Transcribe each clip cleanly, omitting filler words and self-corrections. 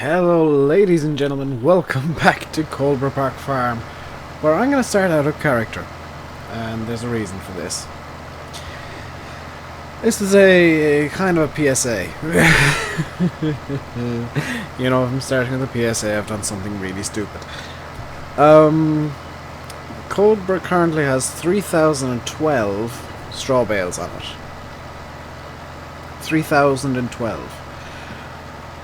Hello ladies and gentlemen, welcome back to Coldborough Park Farm, where I'm going to start out of character, and there's a reason for this. This is a kind of a PSA. You know, if I'm starting with a PSA, I've done something really stupid. Coldborough currently has 3,012 straw bales on it. 3,012.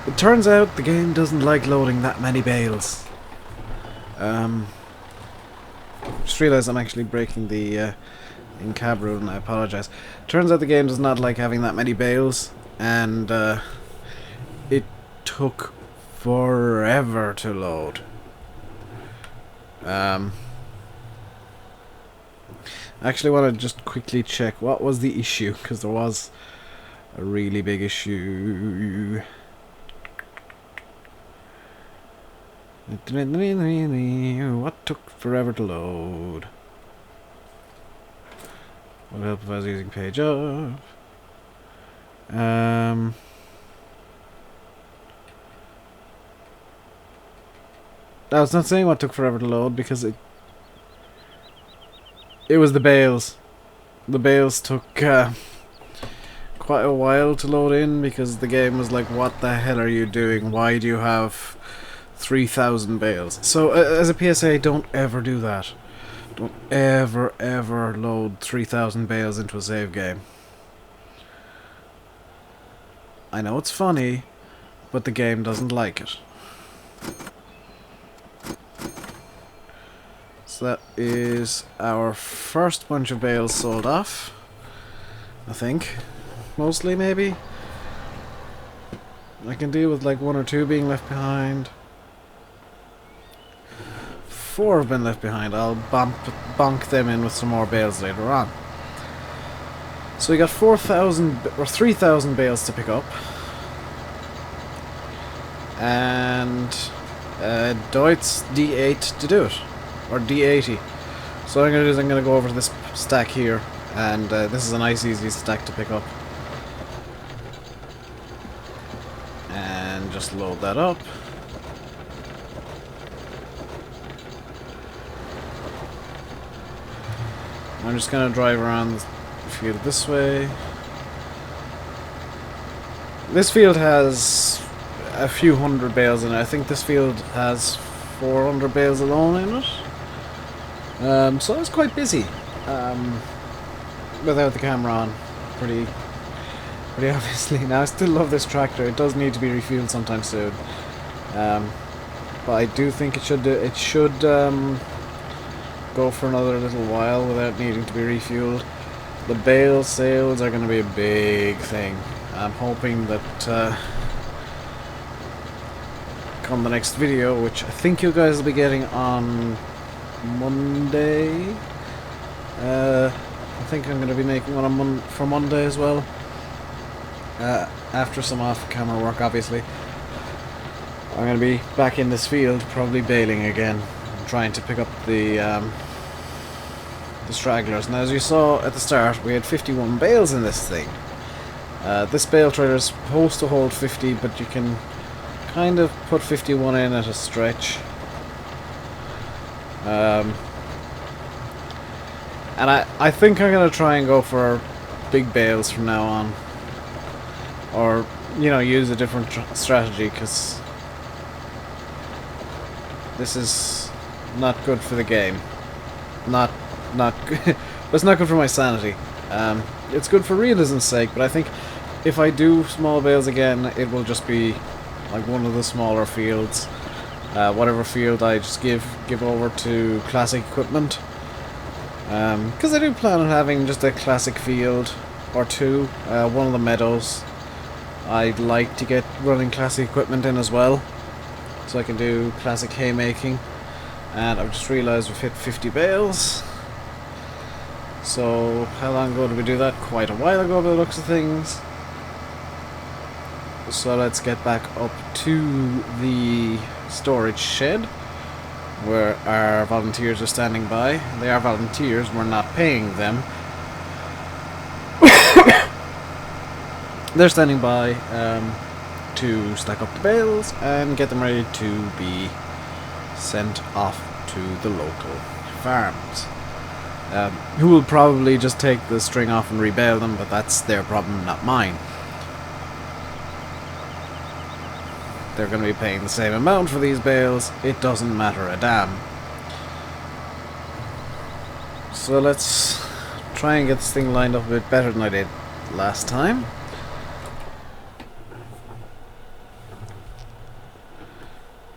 It turns out the game doesn't like loading that many bales. Just realised I'm actually breaking the in-cab rule, and I apologise. Turns out the game does not like having that many bales, and it took forever to load. I actually want to just quickly check what was the issue, because there was a really big issue. What took forever to load? Would help if I was using page up. No, it's not saying what took forever to load because it was the bales. The bales took quite a while to load in because the game was like, what the hell are you doing? Why do you have 3,000 bales? So as a PSA, don't ever do that. Don't ever load 3,000 bales into a save game. I know it's funny, but the game doesn't like it. So that is our first bunch of bales sold off, I think. Mostly, maybe. I can deal with like 1 or 2 being left behind. 4 have been left behind. I'll bonk them in with some more bales later on. So we got 4,000 or 3,000 bales to pick up, and Deutz D8 to do it, or D80. So what I'm going to do is I'm going to go over to this stack here, and this is a nice easy stack to pick up, and just load that up. I'm just going to drive around the field this way. This field has a few hundred bales in it. I think this field has 400 bales alone in it. So it's quite busy. Without the camera on. Pretty obviously. Now I still love this tractor. It does need to be refueled sometime soon. But I do think it should go for another little while without needing to be refueled. The bale sales are going to be a big thing. I'm hoping that come the next video, which I think you guys will be getting on Monday. I think I'm going to be making one for Monday as well. After some off-camera work, obviously. I'm going to be back in this field, probably baling again. Trying to pick up the stragglers. Now, as you saw at the start, we had 51 bales in this thing. This bale trailer is supposed to hold 50, but you can kind of put 51 in at a stretch. And I think I'm going to try and go for big bales from now on. Or, you know, use a different strategy, because this is not good for the game. Not good. It's not good for my sanity. It's good for realism's sake, but I think if I do small bales again, it will just be like one of the smaller fields. Whatever field I just give over to classic equipment. Because I do plan on having just a classic field or two. One of the meadows I'd like to get running classic equipment in as well, so I can do classic haymaking. And I've just realised we've hit 50 bales. So how long ago did we do that? Quite a while ago by the looks of things. So let's get back up to the storage shed where our volunteers are standing by. They are volunteers, we're not paying them. They're standing by to stack up the bales and get them ready to be sent off to the local farms. Who will probably just take the string off and rebale them, but that's their problem, not mine. They're going to be paying the same amount for these bales. It doesn't matter a damn. So let's try and get this thing lined up a bit better than I did last time.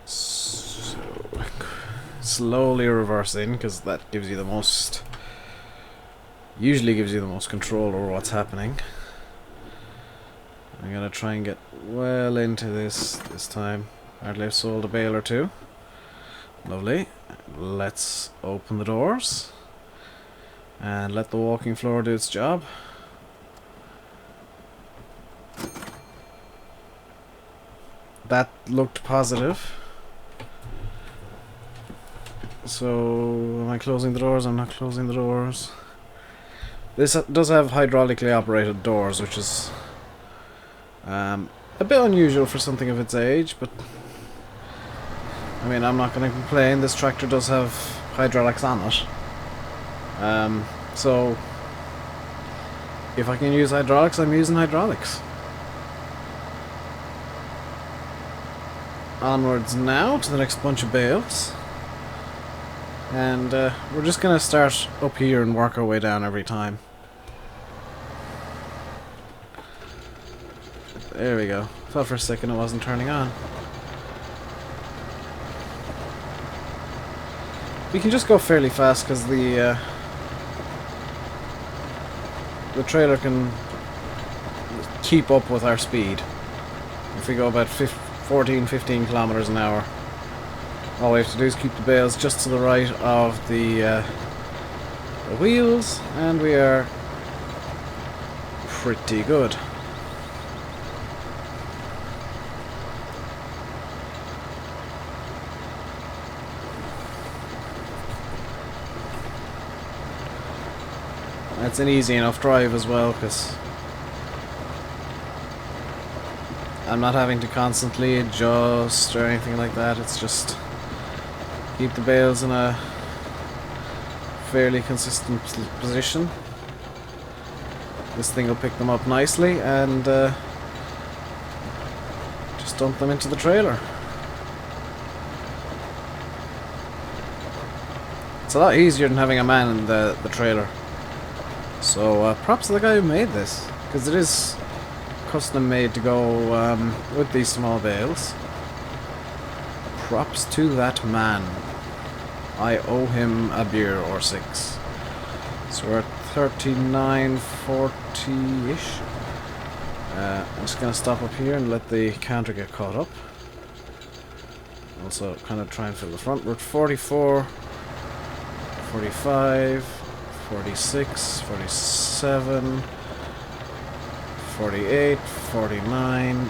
So slowly reversing, because that gives you the most, usually gives you the most control over what's happening. I'm gonna try and get well into this time. Hardly I've sold a bale or two. Lovely. Let's open the doors and let the walking floor do its job. That looked positive. So, am I closing the doors? I'm not closing the doors. This does have hydraulically operated doors, which is a bit unusual for something of its age, but I mean, I'm not going to complain. This tractor does have hydraulics on it. So if I can use hydraulics, I'm using hydraulics. Onwards now to the next bunch of bales. And we're just going to start up here and work our way down every time. There we go. Thought for a second it wasn't turning on. We can just go fairly fast because the trailer can keep up with our speed. If we go about 14-15 kilometers an hour, all we have to do is keep the bales just to the right of the wheels, and we are pretty good. It's an easy enough drive as well, because I'm not having to constantly adjust or anything like that. It's just keep the bales in a fairly consistent position. This thing will pick them up nicely and just dump them into the trailer. It's a lot easier than having a man in the trailer. So props to the guy who made this, because it is custom made to go with these small bales. Props to that man. I owe him a beer or six. So we're at 39.40-ish. I'm just going to stop up here and let the counter get caught up. Also kind of try and fill the front. We're at 44, 45, 46, 47, 48, 49,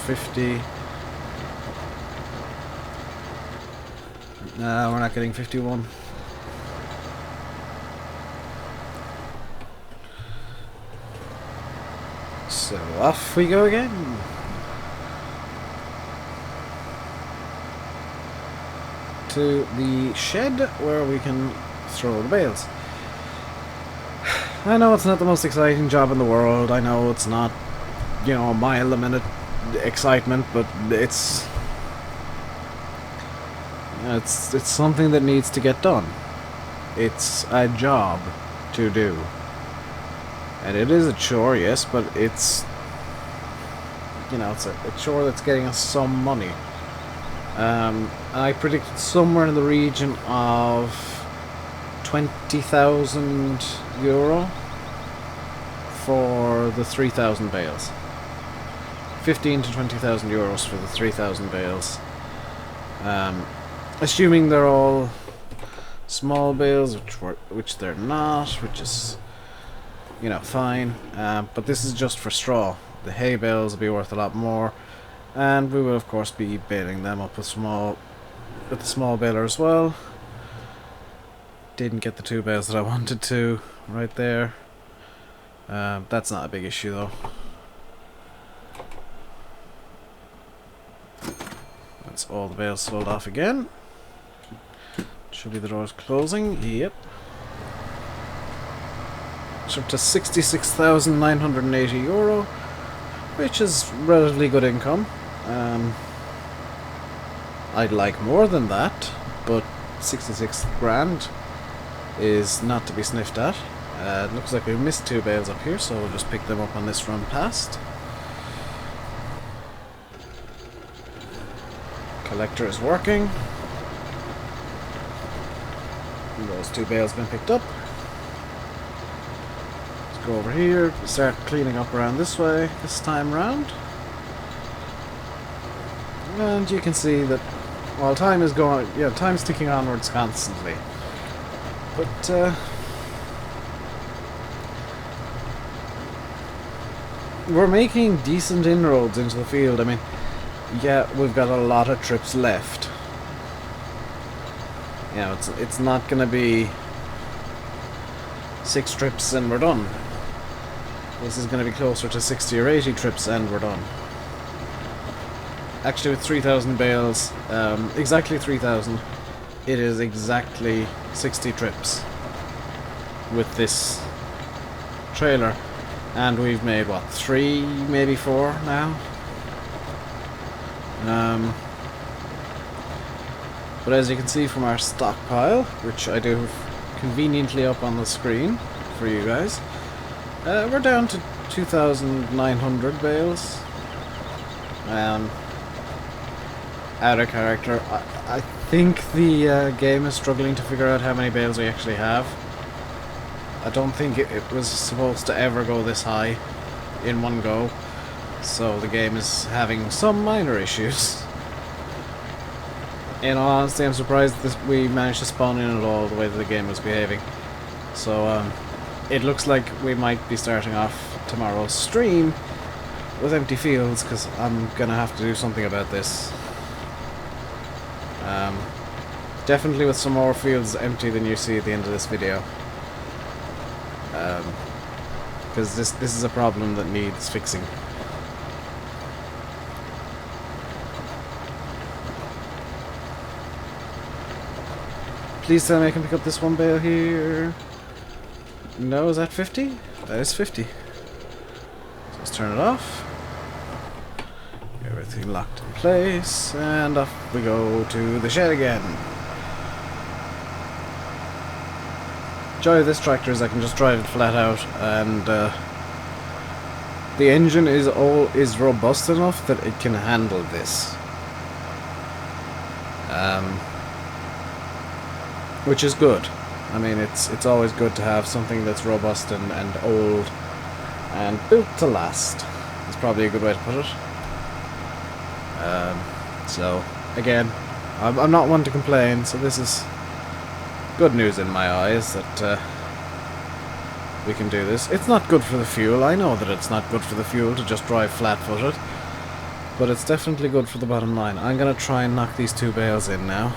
50. No, we're not getting 51. So off we go again. To the shed where we can throw the bales. I know it's not the most exciting job in the world. I know it's not, you know, a mile a minute excitement, but it's something that needs to get done. It's a job to do. And it is a chore, yes, but it's, you know, it's a chore that's getting us some money. And I predicted somewhere in the region of €20,000 for the 3,000 bales. 15 to 20,000 euros for the 3,000 bales. Assuming they're all small bales, which they're not, which is, you know, fine. But this is just for straw. The hay bales will be worth a lot more, and we will of course be baling them up with the small baler as well. Didn't get the 2 bales that I wanted to right there. That's not a big issue though. That's all the bales sold off again. Should be the doors closing. Yep. It's up to €66,980, which is relatively good income. I'd like more than that, but 66 grand is not to be sniffed at. It looks like we missed 2 bales up here, so we'll just pick them up on this run past. Collector is working. And those 2 bales have been picked up. Let's go over here, start cleaning up around this way this time round. And you can see that while time is going, yeah, time's ticking onwards constantly. But we're making decent inroads into the field. I mean, yeah, we've got a lot of trips left. You know, it's not going to be 6 trips and we're done. This is going to be closer to 60 or 80 trips and we're done. Actually, with 3,000 bales, exactly 3,000, it is exactly 60 trips with this trailer. And we've made, what, 3, maybe 4 now? But as you can see from our stockpile, which I do have conveniently up on the screen for you guys, we're down to 2,900 bales. Out of character. I think the game is struggling to figure out how many bales we actually have. I don't think it was supposed to ever go this high in one go, so the game is having some minor issues. In all honesty, I'm surprised that we managed to spawn in at all the way that the game was behaving. So it looks like we might be starting off tomorrow's stream with empty fields, because I'm gonna have to do something about this. Definitely with some more fields empty than you see at the end of this video. Because this is a problem that needs fixing. Please tell me I can pick up this one bale here. No, is that 50? That is 50. So let's turn it off. Everything locked in place, and off we go to the shed again. Joy of this tractor is I can just drive it flat out, and the engine is robust enough that it can handle this, which is good. I mean, it's always good to have something that's robust and old and built to last. Is probably a good way to put it. So again, I'm not one to complain, so this is good news in my eyes that we can do this. It's not good for the fuel. I know that it's not good for the fuel to just drive flat-footed, but it's definitely good for the bottom line. I'm going to try and knock these 2 bales in now.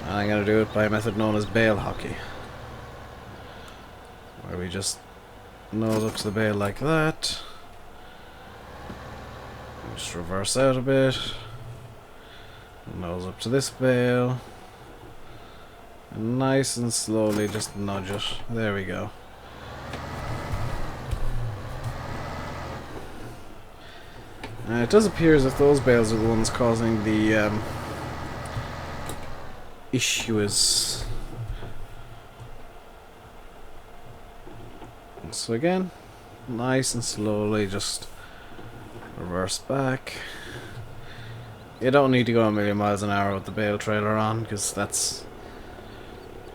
And I'm going to do it by a method known as bale hockey, where we just nose up to the bale like that. Just reverse out a bit. Nose up to this bale. And nice and slowly just nudge it. There we go. It does appear as if those bales are the ones causing the issues. So again, nice and slowly just reverse back. You don't need to go a million miles an hour with the bale trailer on, because that's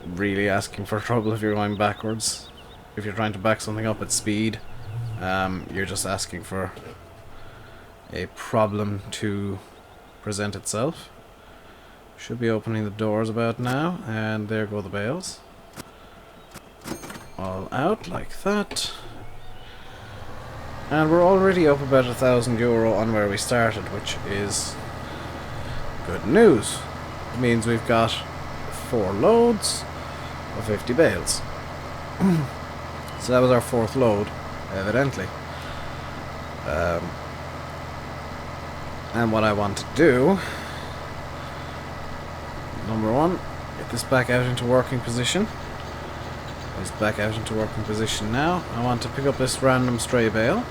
really asking for trouble if you're going backwards. If you're trying to back something up at speed, you're just asking for a problem to present itself. Should be opening the doors about now, and there go the bales. All out like that. And we're already up about €1,000 on where we started, which is good news. It means we've got 4 loads of 50 bales. So that was our 4th load, evidently. And what I want to do, number one, get this back out into working position. It's back out into working position now. I want to pick up this random stray bale.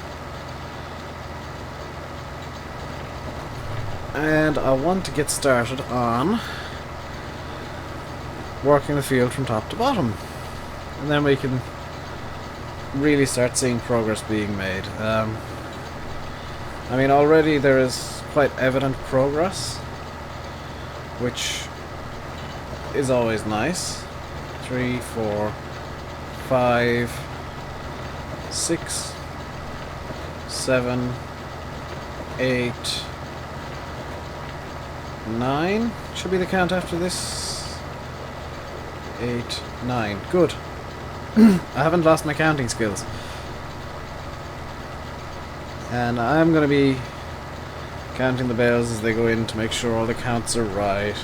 And I want to get started on working the field from top to bottom. And then we can really start seeing progress being made. I mean, already there is quite evident progress, which is always nice. 3, 4, 5, 6, 7, 8, 9 should be the count after this. 8, 9. Good. I haven't lost my counting skills. And I'm going to be counting the bales as they go in to make sure all the counts are right.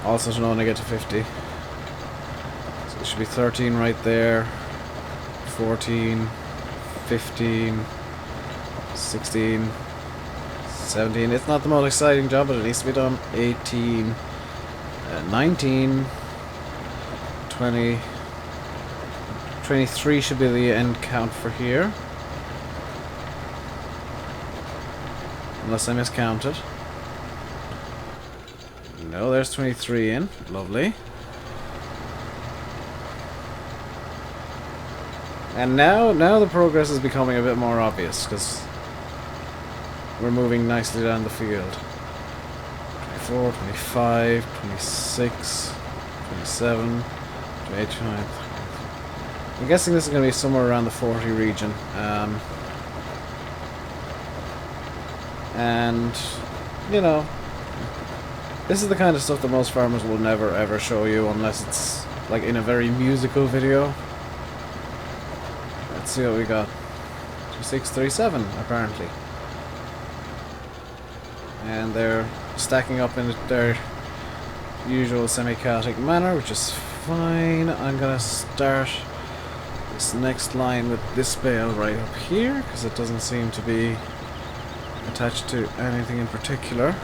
Also to know when I get to 50. So it should be 13 right there. 14, 15, 16, 17. It's not the most exciting job, but it needs to be done. 18, 19, 20, 23 should be the end count for here. Unless I miscounted. No, there's 23 in. Lovely. And now the progress is becoming a bit more obvious, because we're moving nicely down the field. 24, 25, 26, 27, 28, 29. I'm guessing this is going to be somewhere around the 40 region. And, you know, this is the kind of stuff that most farmers will never ever show you unless it's like in a very musical video. Let's see what we got. 2637 apparently. And they're stacking up in their usual semi-chaotic manner, which is fine. I'm gonna start this next line with this bale right up here, because it doesn't seem to be attached to anything in particular.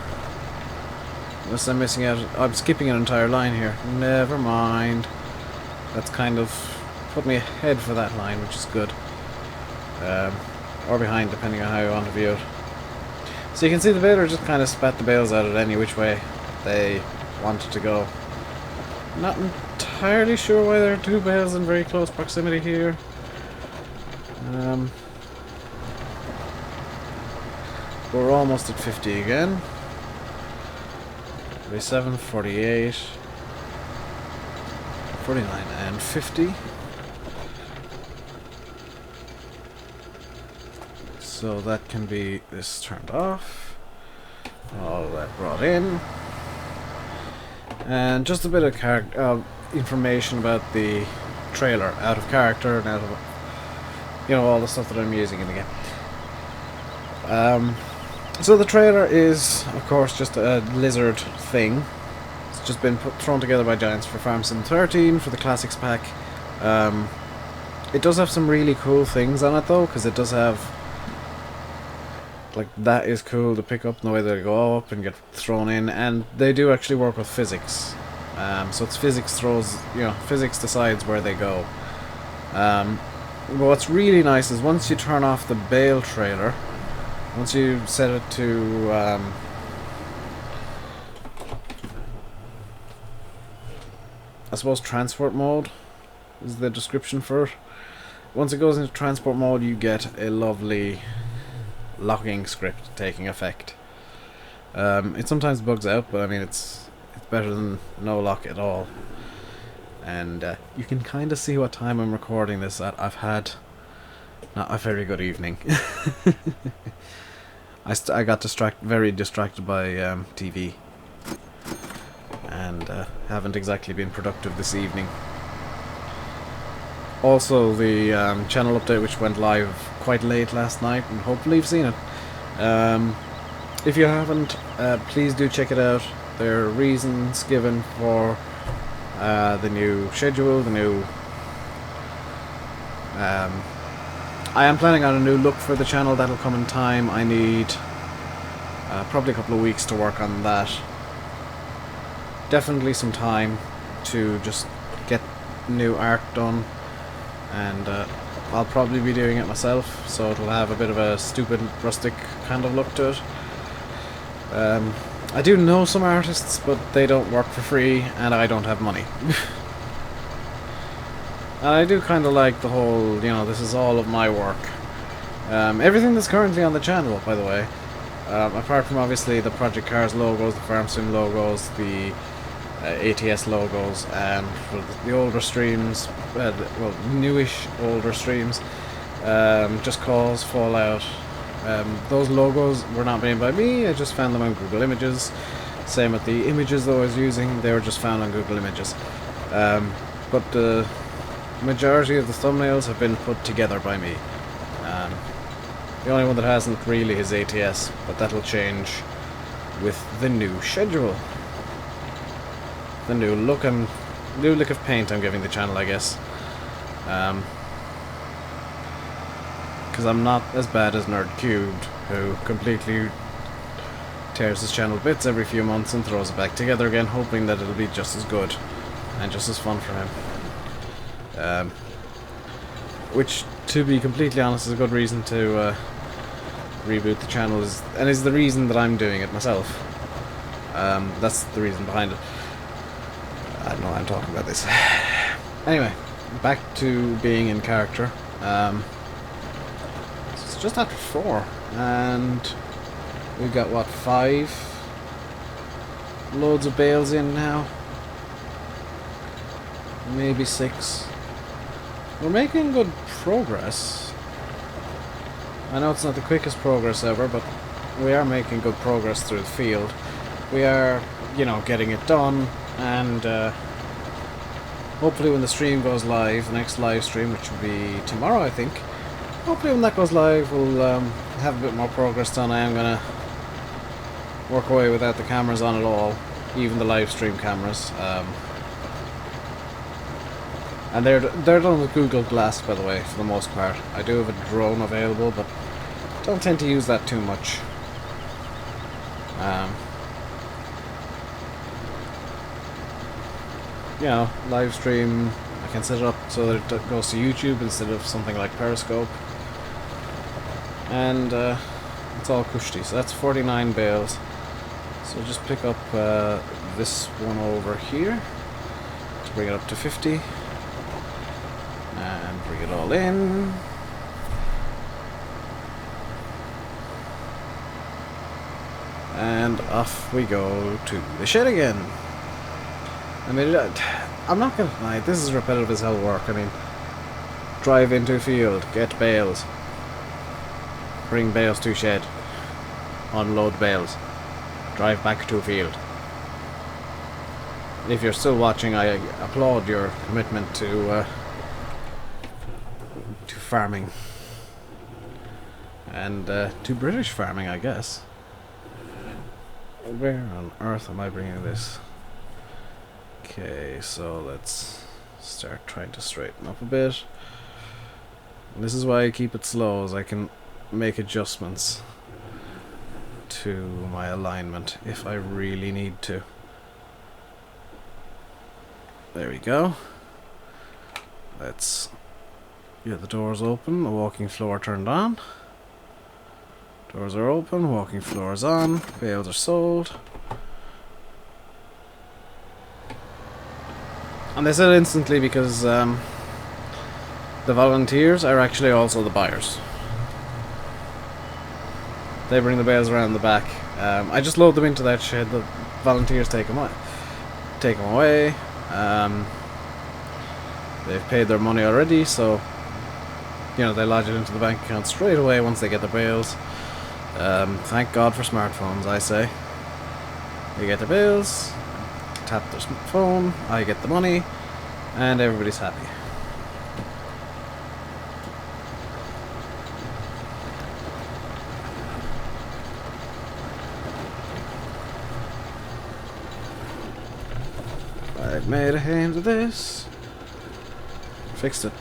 Unless I'm missing out. I'm skipping an entire line here. Never mind. That's kind of put me ahead for that line, which is good. Or behind, depending on how you want to view it. So you can see the baler just kind of spat the bales out at any which way they wanted to go. Not entirely sure why there are two bales in very close proximity here. We're almost at 50 again. 47, 48, 49 and 50. So that can be this turned off. All of that brought in. And just a bit of information about the trailer, out of character and out of, you know, all the stuff that I'm using in the game. So the trailer is, of course, just a lizard thing. It's just been thrown together by Giants for Farm Sim 13 for the Classics pack. It does have some really cool things on it though, because it does have, like, that is cool to pick up and the way they go up and get thrown in, and they do actually work with physics. So it's physics throws, you know, physics decides where they go. But what's really nice is once you turn off the bale trailer, once you set it to I suppose transport mode is the description for it. Once it goes into transport mode, you get a lovely locking script taking effect. It sometimes bugs out, but I mean it's better than no lock at all. And you can kind of see what time I'm recording this at. I've had not a very good evening. I got very distracted by TV, and haven't exactly been productive this evening. Also, the channel update, which went live quite late last night, and hopefully you've seen it. If you haven't, please do check it out. There are reasons given for the new schedule, the new I am planning on a new look for the channel. That'll come in time. I need probably a couple of weeks to work on that. Definitely some time to just get new art done, and I'll probably be doing it myself, so it'll have a bit of a stupid, rustic kind of look to it. I do know some artists, but they don't work for free, and I don't have money. And I do kind of like the whole, you know, this is all of my work. Everything that's currently on the channel, by the way, apart from obviously the Project Cars logos, the Farm Sim logos, the ATS logos, and for the older streams, well, newish older streams, Just Cause, Fallout, those logos were not made by me. I just found them on Google Images. Same with the images that I was using, they were just found on Google Images. But the majority of the thumbnails have been put together by me. The only one that hasn't really is ATS, but that'll change with the new schedule. The new look of paint I'm giving the channel, I guess. Because I'm not as bad as Nerd Cubed, who completely tears his channel bits every few months and throws it back together again, hoping that it'll be just as good and just as fun for him. Which, to be completely honest, is a good reason to reboot the channel, is the reason that I'm doing it myself. That's the reason behind it. I don't know why I'm talking about this. Anyway, back to being in character. It's just after 4, and we've got, what, 5 loads of bales in now? Maybe 6. We're making good progress. I know it's not the quickest progress ever, but we are making good progress through the field. We are, you know, getting it done, and hopefully when the stream goes live, the next live stream, which will be tomorrow, I think, hopefully when that goes live, we'll have a bit more progress done. I am going to work away without the cameras on at all, even the live stream cameras. And they're done with Google Glass, by the way, for the most part. I do have a drone available, but don't tend to use that too much. You know, live stream, I can set it up so that it goes to YouTube instead of something like Periscope. And it's all cushy. So that's 49 bales. So just pick up this one over here to bring it up to 50. And bring it all in. And off we go to the shed again. I mean, I'm not gonna lie, this is repetitive as hell work. I mean, drive into a field, get bales, bring bales to shed, unload bales, drive back to a field. If you're still watching, I applaud your commitment to farming. And to British farming, I guess. Where on earth am I bringing this? Okay, so let's start trying to straighten up a bit. And this is why I keep it slow, as I can make adjustments to my alignment if I really need to. There we go. Let's get the doors open, the walking floor turned on. Doors are open, walking floor is on, bales are sold. And they said instantly because the volunteers are actually also the buyers. They bring the bales around the back. I just load them into that shed, the volunteers take them away. They've paid their money already, so you know, they lodge it into the bank account straight away once they get their bales. Thank God for smartphones, I say. They get their bills, tap their phone, I get the money, and everybody's happy. I've made a hand of this. Fixed it.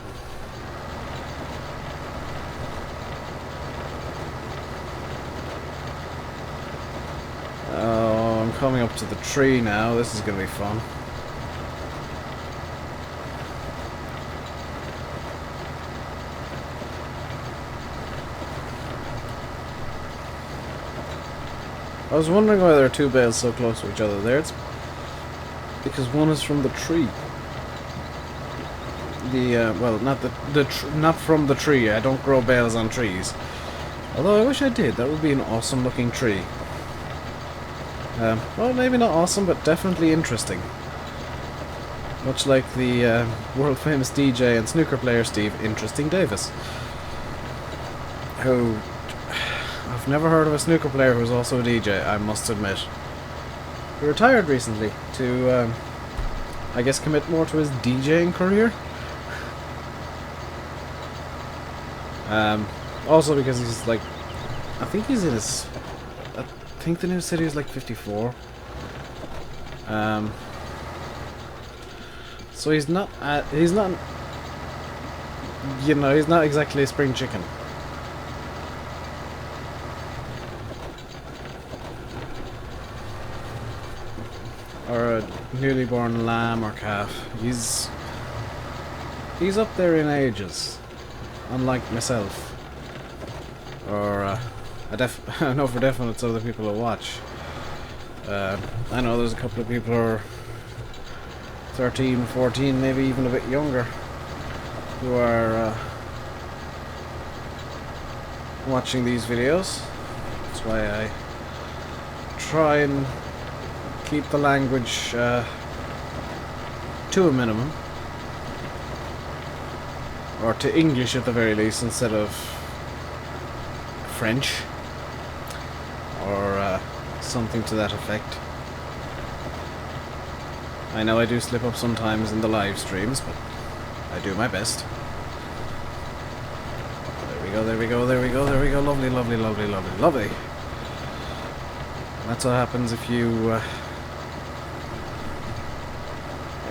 coming up to the tree now. This is going to be fun. I was wondering why there are two bales so close to each other there. It's because one is from the tree. Well, not from the tree. I don't grow bales on trees. Although I wish I did. That would be an awesome looking tree. Well, maybe not awesome, but definitely interesting. Much like the world famous DJ and snooker player Steve Interesting Davis, who I've never heard of a snooker player who's also a DJ, I must admit. He retired recently to, I guess, commit more to his DJing career. Also because he's like, I think he's in his, I think the news said he was like 54. So he's not, you know, he's not exactly a spring chicken. Or a newly born lamb or calf. He's up there in ages, unlike myself. Or I know for definite it's other people who watch. I know there's a couple of people who are 13, 14, maybe even a bit younger, who are watching these videos. That's why I try and keep the language to a minimum, or to English at the very least, instead of French or something to that effect. I know I do slip up sometimes in the live streams, but I do my best. There we go, there we go, there we go, there we go. Lovely, lovely, lovely, lovely, lovely. That's what happens if you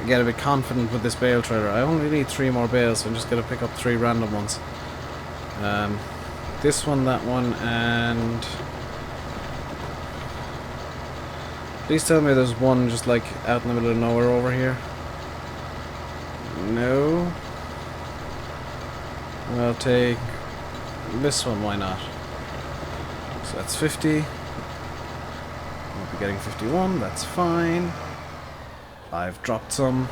get a bit confident with this bale trailer. I only need 3 more bales, so I'm just going to pick up 3 random ones. This one, that one, and... Please tell me there's one just like out in the middle of nowhere over here. No. I'll take this one, why not? So that's 50. I'll be getting 51, that's fine. I've dropped some.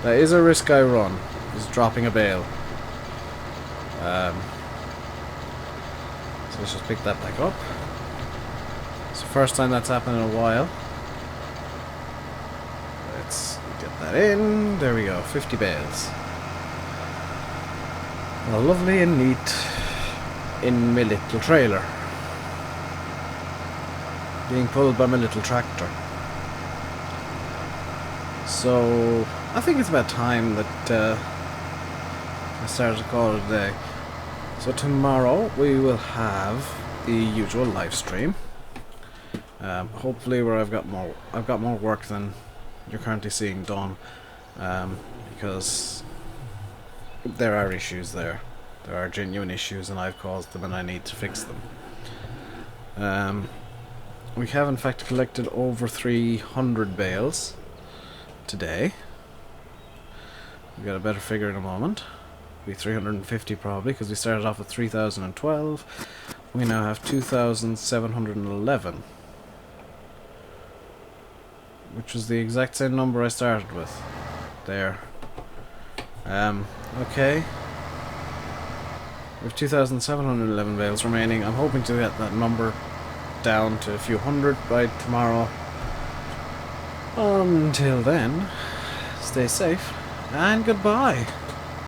That is a risk I run, is dropping a bale. So let's just pick that back up. It's the first time that's happened in a while. Let's get that in. There we go, 50 bales. Well, lovely and neat in my little trailer, being pulled by my little tractor. So I think it's about time that I started to call it a day. So tomorrow we will have the usual live stream. Hopefully, where I've got more work than you're currently seeing done, because there are issues there. There are genuine issues, and I've caused them, and I need to fix them. We have in fact collected over 300 bales today. We've got a better figure in a moment. It'll be 350 probably, because we started off with 3,012. We now have 2,711, which was the exact same number I started with. There. Okay. We have 2,711 bales remaining. I'm hoping to get that number down to a few hundred by tomorrow. Until then, stay safe and goodbye.